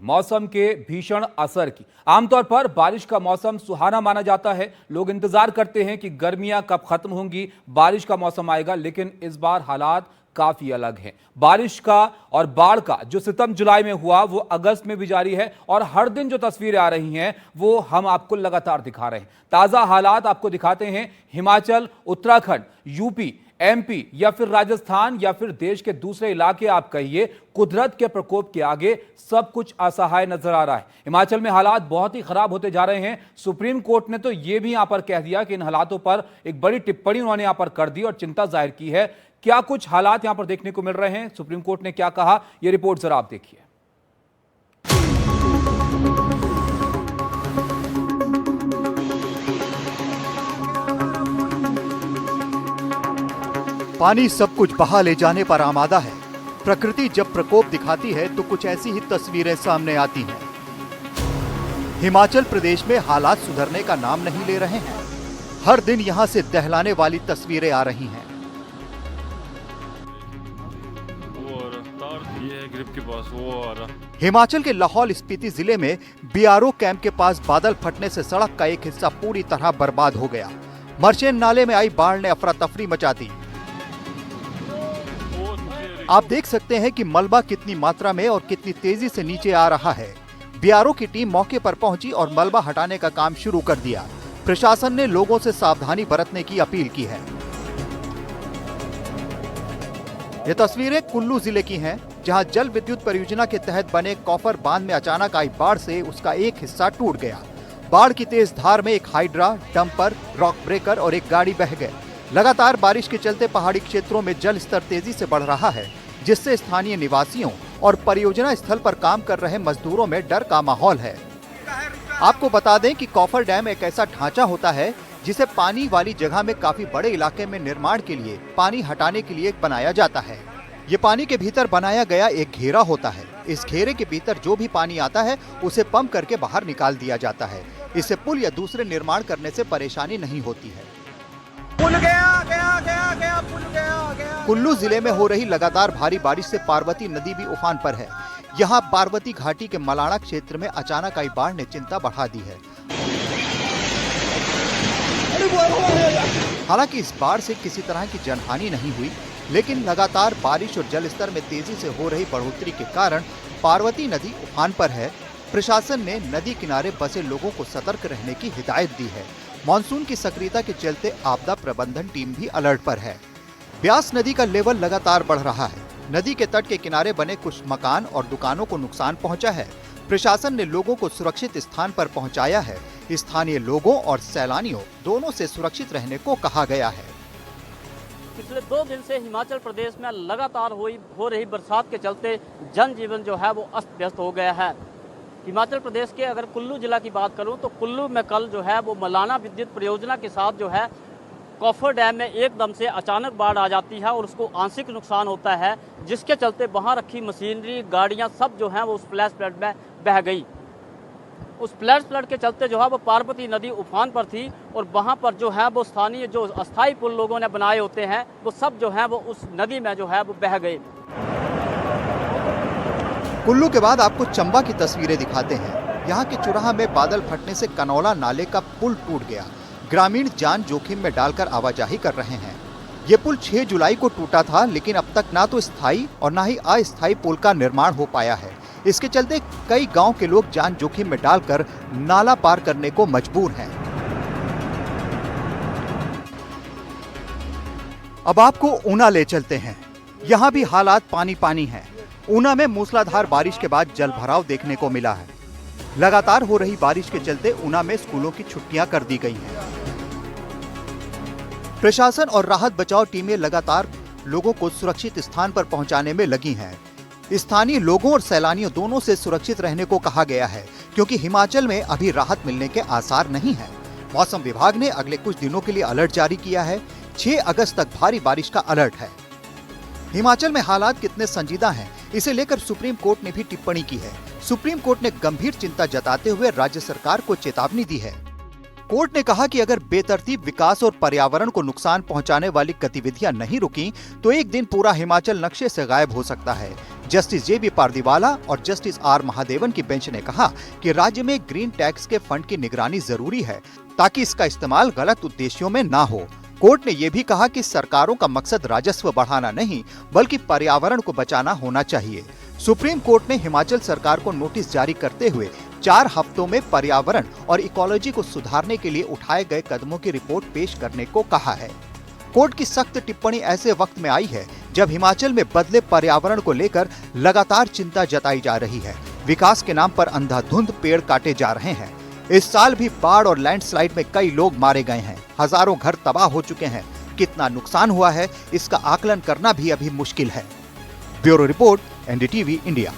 मौसम के भीषण असर की। आमतौर पर बारिश का मौसम सुहाना माना जाता है। लोग इंतजार करते हैं कि गर्मियां कब खत्म होंगी, बारिश का मौसम आएगा। लेकिन इस बार हालात काफी अलग हैं। बारिश का और बाढ़ का जो सितम जुलाई में हुआ वो अगस्त में भी जारी है और हर दिन जो तस्वीरें आ रही हैं वो हम आपको लगातार दिखा रहे हैं। ताजा हालात आपको दिखाते हैं। हिमाचल, उत्तराखंड, यूपी, एमपी या फिर राजस्थान या फिर देश के दूसरे इलाके आप कहिए, कुदरत के प्रकोप के आगे सब कुछ असहाय नजर आ रहा है। हिमाचल में हालात बहुत ही खराब होते जा रहे हैं। सुप्रीम कोर्ट ने तो यह भी यहां पर कह दिया कि इन हालातों पर एक बड़ी टिप्पणी उन्होंने यहां पर कर दी और चिंता जाहिर की है। क्या कुछ हालात यहां पर देखने को मिल रहे हैं, सुप्रीम कोर्ट ने क्या कहा, यह रिपोर्ट जरा आप देखिए। पानी सब कुछ बहा ले जाने पर आमादा है। प्रकृति जब प्रकोप दिखाती है तो कुछ ऐसी ही तस्वीरें सामने आती हैं। हिमाचल प्रदेश में हालात सुधरने का नाम नहीं ले रहे हैं। हर दिन यहां से दहलाने वाली तस्वीरें आ रही हैं। हिमाचल के लाहौल स्पीति जिले में बीआरओ कैंप के पास बादल फटने से सड़क का एक हिस्सा पूरी तरह बर्बाद हो गया। मर्चेंट नाले में आई बाढ़ ने अफरा तफरी मचा दी। आप देख सकते हैं कि मलबा कितनी मात्रा में और कितनी तेजी से नीचे आ रहा है। बीआरओ की टीम मौके पर पहुंची और मलबा हटाने का काम शुरू कर दिया। प्रशासन ने लोगों से सावधानी बरतने की अपील की है। ये तस्वीरें कुल्लू जिले की हैं, जहां जल विद्युत परियोजना के तहत बने कॉफर बांध में अचानक आई बाढ़ से उसका एक हिस्सा टूट गया। बाढ़ की तेज धार में एक हाइड्रा, डंपर, रॉक ब्रेकर और एक गाड़ी बह गए। लगातार बारिश के चलते पहाड़ी क्षेत्रों में जल स्तर तेजी से बढ़ रहा है, जिससे स्थानीय निवासियों और परियोजना स्थल पर काम कर रहे मजदूरों में डर का माहौल है। आपको बता दें कि कॉफर डैम एक ऐसा ढांचा होता है जिसे पानी वाली जगह में काफी बड़े इलाके में निर्माण के लिए पानी हटाने के लिए बनाया जाता है। ये पानी के भीतर बनाया गया एक घेरा होता है। इस घेरे के भीतर जो भी पानी आता है उसे पंप करके बाहर निकाल दिया जाता है। इससे पुल या दूसरे निर्माण करने से परेशानी नहीं होती है। पुल गया, पुल गया। कुल्लू जिले में हो रही लगातार भारी बारिश से पार्वती नदी भी उफान पर है। यहाँ पार्वती घाटी के मलाना क्षेत्र में अचानक आई बाढ़ ने चिंता बढ़ा दी है। हालांकि इस बाढ़ से किसी तरह की जनहानि नहीं हुई, लेकिन लगातार बारिश और जल स्तर में तेजी से हो रही बढ़ोतरी के कारण पार्वती नदी उफान पर है। प्रशासन ने नदी किनारे बसे लोगों को सतर्क रहने की हिदायत दी है। मानसून की सक्रियता के चलते आपदा प्रबंधन टीम भी अलर्ट पर है। ब्यास नदी का लेवल लगातार बढ़ रहा है। नदी के तट के किनारे बने कुछ मकान और दुकानों को नुकसान पहुंचा है। प्रशासन ने लोगों को सुरक्षित स्थान पर पहुंचाया है। स्थानीय लोगों और सैलानियों दोनों से सुरक्षित रहने को कहा गया है। पिछले 2 दिन से हिमाचल प्रदेश में लगातार हो रही बरसात के चलते जनजीवन जो है वो अस्त व्यस्त हो गया है। हिमाचल प्रदेश के अगर कुल्लू जिला की बात करूं तो कुल्लू में कल जो है वो मलाना विद्युत परियोजना के साथ जो है कॉफर डैम में एकदम से अचानक बाढ़ आ जाती है और उसको आंशिक नुकसान होता है, जिसके चलते वहां रखी मशीनरी, गाड़ियां सब जो हैं वो उस फ्लैश फ्लड में बह गई। उस फ्लैश फ्लड के चलते जो है वो पार्वती नदी उफान पर थी और वहां पर जो है वो स्थानीय जो अस्थायी पुल लोगों ने बनाए होते हैं वो सब जो है वो उस नदी में जो है वो बह गए। कुल्लू के बाद आपको चंबा की तस्वीरें दिखाते हैं। यहाँ के चुराहा में बादल फटने से कनौला नाले का पुल टूट गया। ग्रामीण जान जोखिम में डालकर आवाजाही कर रहे हैं। ये पुल 6 जुलाई को टूटा था, लेकिन अब तक ना तो स्थायी और ना ही अस्थायी पुल का निर्माण हो पाया है। इसके चलते कई गांव के लोग जान जोखिम में डालकर नाला पार करने को मजबूर हैं। अब आपको ऊना ले चलते हैं। यहाँ भी हालात पानी पानी हैं। ऊना में मूसलाधार बारिश के बाद जल भराव देखने को मिला है। लगातार हो रही बारिश के चलते ऊना में स्कूलों की छुट्टियां कर दी गई हैं। प्रशासन और राहत बचाव टीमें लगातार लोगों को सुरक्षित स्थान पर पहुंचाने में लगी हैं। स्थानीय लोगों और सैलानियों दोनों से सुरक्षित रहने को कहा गया है, क्योंकि हिमाचल में अभी राहत मिलने के आसार नहीं है। मौसम विभाग ने अगले कुछ दिनों के लिए अलर्ट जारी किया है। 6 अगस्त तक भारी बारिश का अलर्ट है। हिमाचल में हालात कितने संजीदा हैं, इसे लेकर सुप्रीम कोर्ट ने भी टिप्पणी की है। सुप्रीम कोर्ट ने गंभीर चिंता जताते हुए राज्य सरकार को चेतावनी दी है। कोर्ट ने कहा कि अगर बेतरतीब विकास और पर्यावरण को नुकसान पहुंचाने वाली गतिविधियां नहीं रुकी तो एक दिन पूरा हिमाचल नक्शे से गायब हो सकता है। Justice JB. पारदीवाला और जस्टिस आर. महादेवन की बेंच ने कहा कि राज्य में ग्रीन टैक्स के फंड की निगरानी जरूरी है ताकि इसका इस्तेमाल गलत उद्देश्यों में ना हो। कोर्ट ने ये भी कहा कि सरकारों का मकसद राजस्व बढ़ाना नहीं बल्कि पर्यावरण को बचाना होना चाहिए। सुप्रीम कोर्ट ने हिमाचल सरकार को नोटिस जारी करते हुए 4 हफ्तों में पर्यावरण और इकोलॉजी को सुधारने के लिए उठाए गए कदमों की रिपोर्ट पेश करने को कहा है। कोर्ट की सख्त टिप्पणी ऐसे वक्त में आई है जब हिमाचल में बदले पर्यावरण को लेकर लगातार चिंता जताई जा रही है। विकास के नाम पर अंधाधुंध पेड़ काटे जा रहे हैं। इस साल भी बाढ़ और लैंडस्लाइड में कई लोग मारे गए हैं, हजारों घर तबाह हो चुके हैं। कितना नुकसान हुआ है इसका आकलन करना भी अभी मुश्किल है। Bureau report, NDTV India.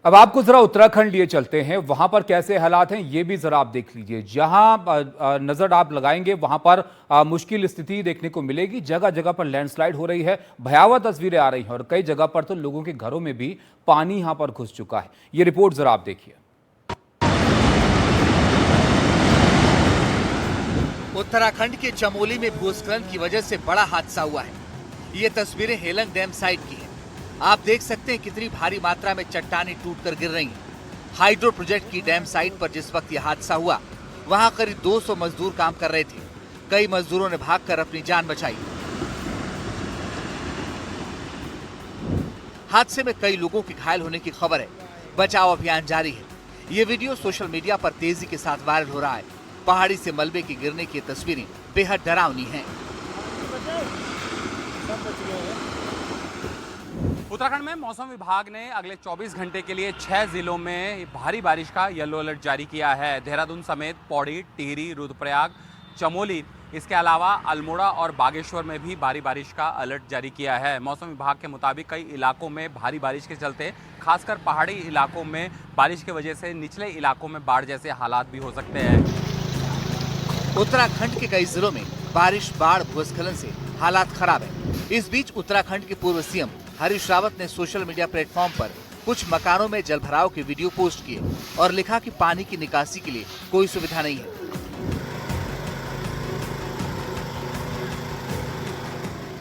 अब आपको जरा उत्तराखंड लिए चलते हैं, वहां पर कैसे हालात हैं ये भी जरा आप देख लीजिए। जहां नजर आप लगाएंगे वहां पर मुश्किल स्थिति देखने को मिलेगी। जगह जगह पर लैंडस्लाइड हो रही है, भयावह तस्वीरें आ रही हैं और कई जगह पर तो लोगों के घरों में भी पानी यहां पर घुस चुका है। ये रिपोर्ट जरा आप देखिए। उत्तराखंड के चमोली में भूस्खलन की वजह से बड़ा हादसा हुआ है। ये तस्वीरें हेलंग डैम साइट की है। आप देख सकते हैं कितनी भारी मात्रा में चट्टानें टूटकर गिर रही हैं। हाइड्रो प्रोजेक्ट की डैम साइट पर जिस वक्त यह हादसा हुआ वहां करीब 200 मजदूर काम कर रहे थे। कई मजदूरों ने भागकर अपनी जान बचाई। हादसे में कई लोगों के घायल होने की खबर है। बचाव अभियान जारी है। ये वीडियो सोशल मीडिया पर तेजी के साथ वायरल हो रहा है। पहाड़ी से मलबे के गिरने की तस्वीरें बेहद डरावनी हैं। उत्तराखंड में मौसम विभाग ने अगले 24 घंटे के लिए 6 जिलों में भारी बारिश का येलो अलर्ट जारी किया है। देहरादून समेत पौड़ी, टिहरी, रुद्रप्रयाग, चमोली, इसके अलावा अल्मोड़ा और बागेश्वर में भी भारी बारिश का अलर्ट जारी किया है। मौसम विभाग के मुताबिक कई इलाकों में भारी बारिश के चलते खासकर पहाड़ी इलाकों में बारिश की वजह से निचले इलाकों में बाढ़ जैसे हालात भी हो सकते हैं। उत्तराखंड के कई जिलों में बारिश, बाढ़, भूस्खलन से हालात खराब है। इस बीच उत्तराखंड के पूर्व सीएम हरीश रावत ने सोशल मीडिया प्लेटफॉर्म पर कुछ मकानों में जलभराव के वीडियो पोस्ट किए और लिखा कि पानी की निकासी के लिए कोई सुविधा नहीं है।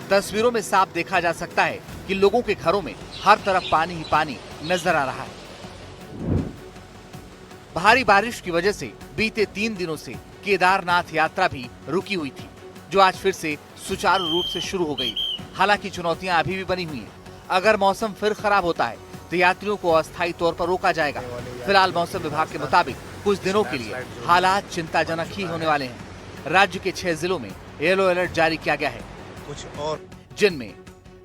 तस्वीरों में साफ देखा जा सकता है कि लोगों के घरों में हर तरफ पानी ही पानी नजर आ रहा है। भारी बारिश की वजह से बीते 3 दिनों से केदारनाथ यात्रा भी रुकी हुई थी, जो आज फिर से सुचारू रूप से शुरू हो गई। हालांकि चुनौतियां अभी भी बनी हुई हैं। अगर मौसम फिर खराब होता है तो यात्रियों को अस्थायी तौर पर रोका जाएगा। फिलहाल मौसम विभाग के मुताबिक कुछ दिनों के लिए हालात चिंताजनक ही होने वाले हैं। राज्य के 6 जिलों में येलो अलर्ट जारी किया गया है, कुछ और जिनमें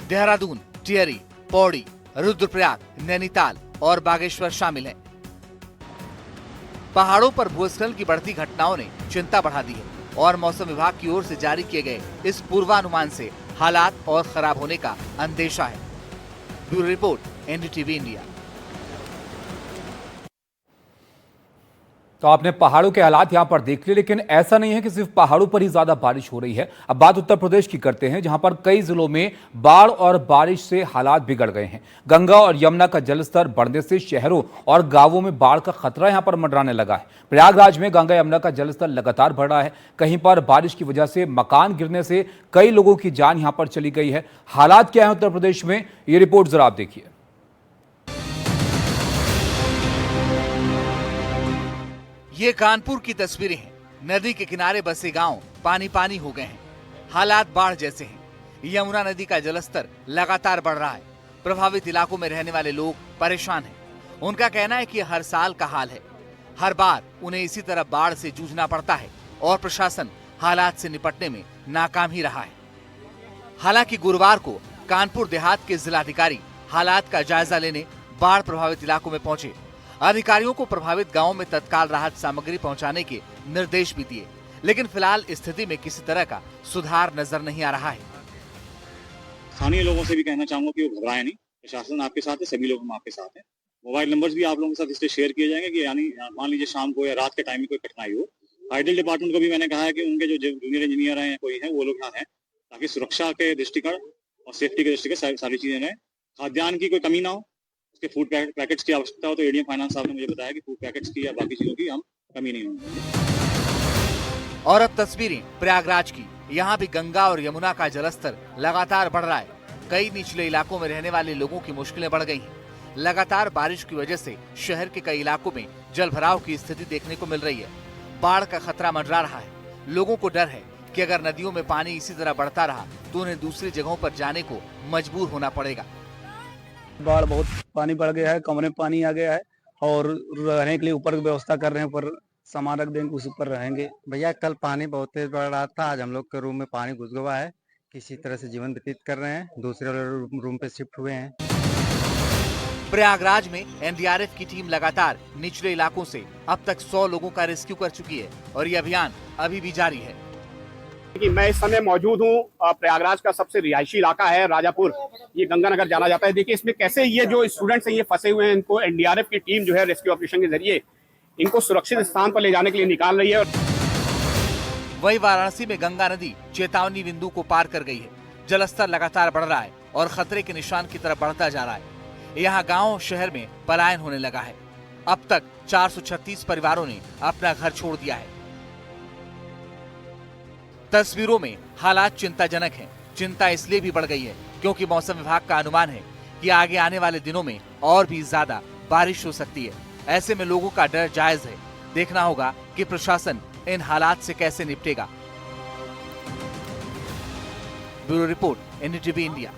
देहरादून, टिहरी, पौड़ी, रुद्रप्रयाग, नैनीताल और बागेश्वर शामिल हैं। पहाड़ों पर भूस्खलन की बढ़ती घटनाओं ने चिंता बढ़ा दी है और मौसम विभाग की ओर से जारी किए गए इस पूर्वानुमान से हालात और खराब होने का अंदेशा है। Bureau report, NDTV India. तो आपने पहाड़ों के हालात यहां पर देख लिए, लेकिन ऐसा नहीं है कि सिर्फ पहाड़ों पर ही ज्यादा बारिश हो रही है। अब बात उत्तर प्रदेश की करते हैं, जहां पर कई जिलों में बाढ़ और बारिश से हालात बिगड़ गए हैं। गंगा और यमुना का जलस्तर बढ़ने से शहरों और गांवों में बाढ़ का खतरा यहां पर मंडराने लगा है। प्रयागराज में गंगा यमुना का जलस्तर लगातार बढ़ रहा है। कहीं पर बारिश की वजह से मकान गिरने से कई लोगों की जान यहां पर चली गई है। हालात क्या है उत्तर प्रदेश में, ये रिपोर्ट जरा आप देखिए। ये कानपुर की तस्वीरें हैं। नदी के किनारे बसे गांव पानी पानी हो गए हैं। हालात बाढ़ जैसे हैं। यमुना नदी का जलस्तर लगातार बढ़ रहा है। प्रभावित इलाकों में रहने वाले लोग परेशान हैं। उनका कहना है कि हर साल का हाल है। हर बार उन्हें इसी तरह बाढ़ से जूझना पड़ता है और प्रशासन हालात से निपटने में नाकाम ही रहा है। हालांकि गुरुवार को कानपुर देहात के जिलाधिकारी हालात का जायजा लेने बाढ़ प्रभावित इलाकों में पहुंचे। अधिकारियों को प्रभावित गांवों में तत्काल राहत सामग्री पहुंचाने के निर्देश भी दिए, लेकिन फिलहाल स्थिति में किसी तरह का सुधार नजर नहीं आ रहा है। स्थानीय लोगों से भी कहना चाहूंगा कि वो घबराएं नहीं। प्रशासन आपके साथ है, सभी लोग हम आपके साथ हैं। मोबाइल नंबर्स भी आप लोगों के साथ इसलिए शेयर किए जाएंगे कि यानी मान लीजिए शाम को या रात के टाइम में कोई कठिनाई हो। हाइडल डिपार्टमेंट को भी मैंने कहा है कि उनके जो जूनियर इंजीनियर हैं कोई है वो लोग यहाँ हैं, ताकि सुरक्षा के दृष्टिकोण और सेफ्टी के दृष्टिकोण सारी चीजें रहें। खाद्यान्न की कोई कमी ना हो, उसके फूड पैकेट्स की आवश्यकता हो तो एडीएम फाइनेंस साहब ने मुझे बताया कि फूड पैकेट्स की या बाकी चीजों की हम कमी नहीं होगी। और अब तस्वीरें प्रयागराज की। यहाँ भी गंगा और यमुना का जलस्तर लगातार बढ़ रहा है। कई निचले इलाकों में रहने वाले लोगों की मुश्किलें बढ़ गई हैं। लगातार बारिश की वजह से शहर के कई इलाकों में जलभराव की स्थिति देखने को मिल रही है। बाढ़ का खतरा मंडरा रहा है। लोगों को डर है कि अगर नदियों में पानी इसी तरह बढ़ता रहा तो उन्हें दूसरी जगहों पर जाने को मजबूर होना पड़ेगा। बाढ़ बहुत पानी बढ़ गया है, कमरे में पानी आ गया है और रहने के लिए ऊपर की व्यवस्था कर रहे हैं, ऊपर सामान रख देंगे, उस ऊपर रहेंगे। भैया कल पानी बहुत तेज बढ़ रहा था, आज हम लोग के रूम में पानी घुस गया है। किसी तरह से जीवन व्यतीत कर रहे हैं, दूसरे रूम पे शिफ्ट हुए हैं। प्रयागराज में एनडीआरएफ की टीम लगातार निचले इलाकों से अब तक 100 लोगों का रेस्क्यू कर चुकी है और ये अभियान अभी भी जारी है। कि मैं इस समय मौजूद हूँ प्रयागराज का सबसे रिहायशी इलाका है राजापुर, ये गंगानगर जाना जाता है। देखिए इसमें कैसे ये जो स्टूडेंट्स हैं ये फंसे हुए हैं, इनको एनडीआरएफ की टीम जो है रेस्क्यू ऑपरेशन के जरिए इनको सुरक्षित स्थान पर ले जाने के लिए निकाल रही है। वही वाराणसी में गंगा नदी चेतावनी बिंदु को पार कर गई है। जलस्तर लगातार बढ़ रहा है और खतरे के निशान की तरफ बढ़ता जा रहा है। यहाँ गांव शहर में पलायन होने लगा है। अब तक 436 परिवारों ने अपना घर छोड़ दिया है। तस्वीरों में हालात चिंताजनक हैं। चिंता इसलिए भी बढ़ गई है क्योंकि मौसम विभाग का अनुमान है कि आगे आने वाले दिनों में और भी ज्यादा बारिश हो सकती है। ऐसे में लोगों का डर जायज है। देखना होगा कि प्रशासन इन हालात से कैसे निपटेगा। Bureau report, NDTV India.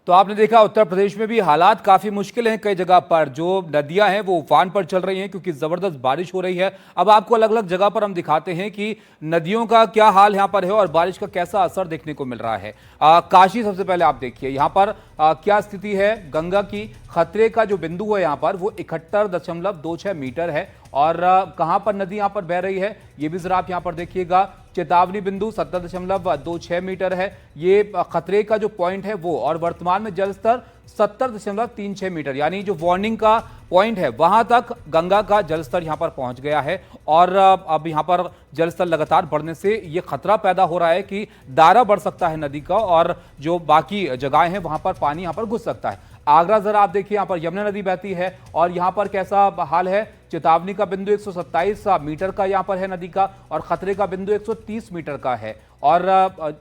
तो आपने देखा उत्तर प्रदेश में भी हालात काफी मुश्किल हैं। कई जगह पर जो नदियां हैं वो उफान पर चल रही हैं क्योंकि जबरदस्त बारिश हो रही है। अब आपको अलग अलग जगह पर हम दिखाते हैं कि नदियों का क्या हाल यहां पर है और बारिश का कैसा असर देखने को मिल रहा है। काशी सबसे पहले आप देखिए यहां पर क्या स्थिति है। गंगा की खतरे का जो बिंदु है यहां पर वो 71.26 मीटर है और कहां पर नदी यहां पर बह रही है ये भी जरा आप यहां पर देखिएगा। चेतावनी बिंदु 70.26 मीटर है, ये खतरे का जो पॉइंट है वो, और वर्तमान में जलस्तर 70.36 मीटर यानी जो वार्निंग का पॉइंट है वहां तक गंगा का जलस्तर यहां पर पहुंच गया है। और अब यहां पर जलस्तर लगातार बढ़ने से ये खतरा पैदा हो रहा है कि दायरा बढ़ सकता है नदी का और जो बाकी जगहें हैं वहां पर पानी यहां पर घुस सकता है। आगरा जरा आप देखिए, यहां पर यमुना नदी बहती है और यहां पर कैसा हाल है। चेतावनी का बिंदु 127 मीटर का यहां पर है नदी का और खतरे का बिंदु 130 मीटर का है। और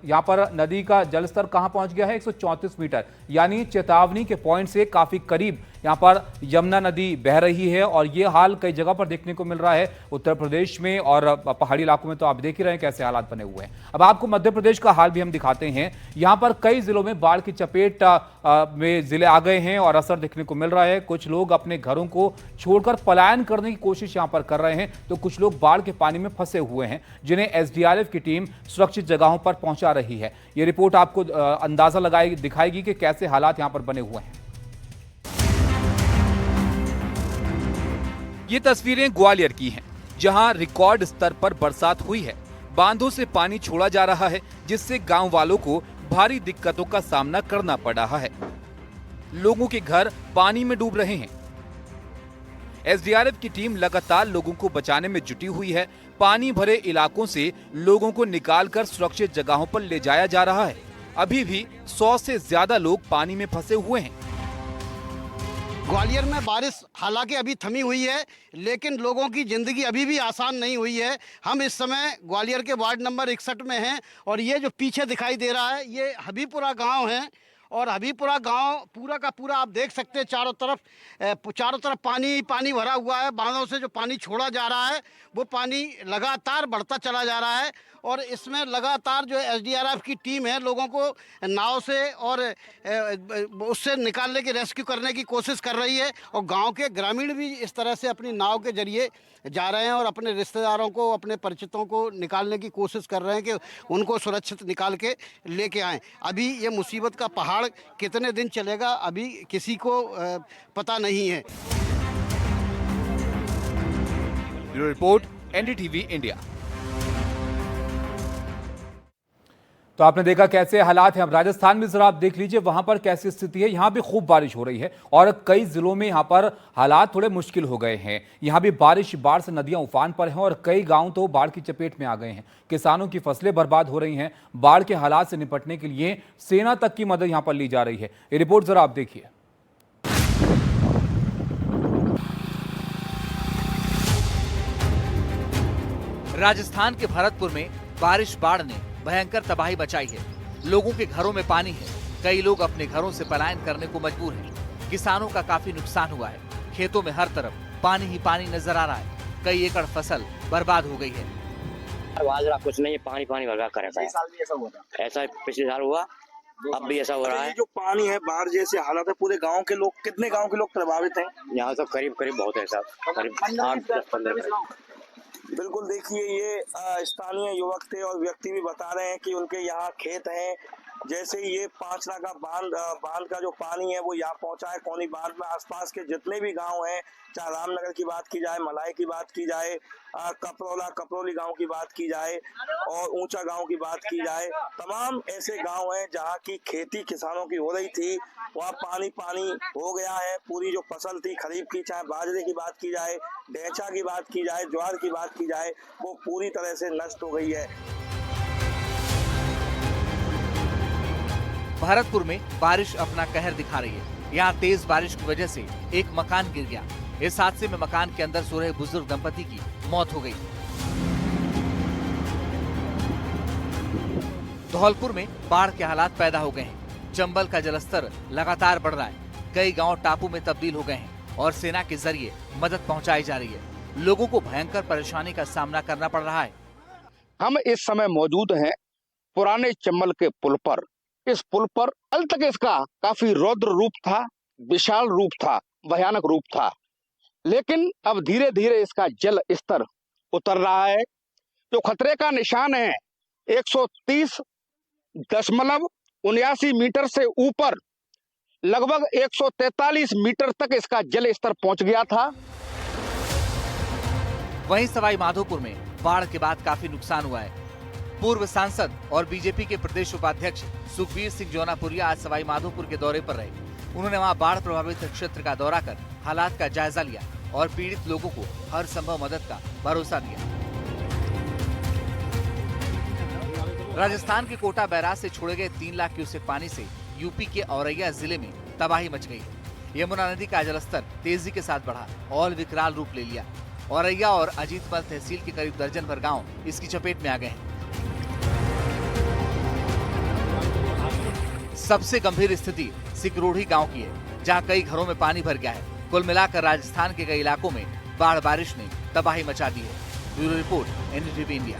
यहां पर नदी का जलस्तर कहां पहुंच गया है 134 मीटर यानी चेतावनी के पॉइंट से काफी करीब यहां पर यमुना नदी बह रही है। और ये हाल कई जगह पर देखने को मिल रहा है उत्तर प्रदेश में और पहाड़ी इलाकों में। तो आप देख ही रहे हैं कैसे हालात बने हुए हैं। अब आपको मध्य प्रदेश का हाल भी हम दिखाते हैं। यहां पर कई जिलों में बाढ़ की चपेट में जिले आ गए हैं और असर देखने को मिल रहा है। कुछ लोग अपने घरों को छोड़कर पलायन करने की कोशिश यहां पर कर रहे हैं तो कुछ लोग बाढ़ के पानी में फंसे हुए हैं जिन्हें एसडीआरएफ की टीम सुरक्षित जगहों पर पहुंचा रही है। ये रिपोर्ट आपको अंदाजा दिखाएगी कि कैसे हालात यहां पर बने हुए हैं। ये तस्वीरें ग्वालियर की हैं, जहां रिकॉर्ड स्तर पर बरसात हुई है। बांधों से पानी छोड़ा जा रहा है जिससे गांव वालों को भारी दिक्कतों का सामना करना पड़ रहा है। लोगों के घर पानी में डूब रहे हैं। एसडीआरएफ की टीम लगातार लोगों को बचाने में जुटी हुई है। पानी भरे इलाकों से लोगों को निकालकर सुरक्षित जगहों पर ले जाया जा रहा है। अभी भी 100 से ज्यादा लोग पानी में फंसे हुए हैं। ग्वालियर में बारिश हालांकि अभी थमी हुई है लेकिन लोगों की ज़िंदगी अभी भी आसान नहीं हुई है। हम इस समय ग्वालियर के वार्ड नंबर 61 में हैं और ये जो पीछे दिखाई दे रहा है ये हबीपुरा गांव है और हबीपुरा गांव पूरा का पूरा आप देख सकते हैं चारों तरफ पानी भरा हुआ है। बांधों से जो पानी छोड़ा जा रहा है वो पानी लगातार बढ़ता चला जा रहा है और इसमें लगातार जो एसडीआरएफ की टीम है लोगों को नाव से और उससे निकालने की रेस्क्यू करने की कोशिश कर रही है और गांव के ग्रामीण भी इस तरह से अपनी नाव के जरिए जा रहे हैं और अपने रिश्तेदारों को अपने परिचितों को निकालने की कोशिश कर रहे हैं कि उनको सुरक्षित निकाल के लेके आएँ। अभी ये मुसीबत का पहाड़ कितने दिन चलेगा अभी किसी को पता नहीं है। Bureau report, NDTV India. तो आपने देखा कैसे हालात हैं। अब राजस्थान में जरा आप देख लीजिए वहां पर कैसी स्थिति है। यहां भी खूब बारिश हो रही है और कई जिलों में यहां पर हालात थोड़े मुश्किल हो गए हैं। यहां भी बाढ़ से नदियां उफान पर हैं और कई गांव तो बाढ़ की चपेट में आ गए हैं। किसानों की फसलें बर्बाद हो रही हैं। बाढ़ के हालात से निपटने के लिए सेना तक की मदद यहां पर ली जा रही है। ये रिपोर्ट जरा आप देखिए। राजस्थान के भरतपुर में बाढ़ ने भयंकर तबाही मचाई है। लोगों के घरों में पानी है। कई लोग अपने घरों से पलायन करने को मजबूर हैं। किसानों का काफी नुकसान हुआ है। खेतों में हर तरफ पानी ही पानी नजर आ रहा है। कई एकड़ फसल बर्बाद हो गई है। बाजरा कुछ नहीं, पानी पानी भर कर रखा है। साल भी ऐसा हुआ था। ऐसा पिछले साल हुआ, अब भी ऐसा हो रहा है। जो पानी है, बाढ़ जैसे हालात है, पूरे गांव के लोग, कितने गांव के लोग प्रभावित हैं? यहाँ तो करीब बहुत है साहब, करीब 8-10-15। बिल्कुल, देखिए ये स्थानीय युवक थे और व्यक्ति भी बता रहे हैं कि उनके यहाँ खेत हैं। जैसे ये पांचना का बांध का जो पानी है वो यहाँ पहुंचा है कौनी बांध में। आसपास के जितने भी गांव हैं, चाहे रामनगर की बात की जाए, मलाई की बात की जाए, कपरोली गांव की बात की जाए और ऊंचा गांव की बात की जाए, तमाम ऐसे गांव हैं जहां की खेती किसानों की हो रही थी, वहाँ पानी पानी हो गया है। पूरी जो फसल थी खरीफ की, चाहे बाजरे की बात की जाए, ढैंचा की बात की जाए, ज्वार की बात की जाए, वो पूरी तरह से नष्ट हो गई है। भरतपुर में बारिश अपना कहर दिखा रही है। यहाँ तेज बारिश की वजह से एक मकान गिर गया। इस हादसे में मकान के अंदर सो रहे बुजुर्ग दंपति की मौत हो गई। धौलपुर में बाढ़ के हालात पैदा हो गए हैं। चंबल का जलस्तर लगातार बढ़ रहा है। कई गांव टापू में तब्दील हो गए हैं और सेना के जरिए मदद पहुंचाई जा रही है। लोगों को भयंकर परेशानी का सामना करना पड़ रहा है। हम इस समय मौजूद हैं पुराने चंबल के पुल पर। इस पुल पर कल तक इसका काफी रौद्र रूप था, विशाल रूप था, भयानक रूप था, लेकिन अब धीरे धीरे इसका जल स्तर उतर रहा है। जो खतरे का निशान है 130.79 मीटर से ऊपर लगभग 143 मीटर तक इसका जल स्तर पहुंच गया था। वहीं सवाई माधोपुर में बाढ़ के बाद काफी नुकसान हुआ है। पूर्व सांसद और बीजेपी के प्रदेश उपाध्यक्ष सुखबीर सिंह जौनापुरिया आज सवाई माधोपुर के दौरे पर रहे। उन्होंने वहां बाढ़ प्रभावित क्षेत्र का दौरा कर हालात का जायजा लिया और पीड़ित लोगों को हर संभव मदद का भरोसा दिया। राजस्थान के कोटा बैराज से छोड़े गए 3 लाख क्यूसेक पानी से यूपी के औरैया जिले में तबाही मच गई। यमुना नदी का जलस्तर तेजी के साथ बढ़ा और विकराल रूप ले लिया। औरैया और अजीतमल तहसील के करीब दर्जन भर गाँव इसकी चपेट में आ गए हैं। सबसे गंभीर स्थिति सिकरोढ़ी गांव की है, जहां कई घरों में पानी भर गया है। कुल मिलाकर राजस्थान के कई इलाकों में बारिश ने तबाही मचा दी है। Bureau report, NDTV India.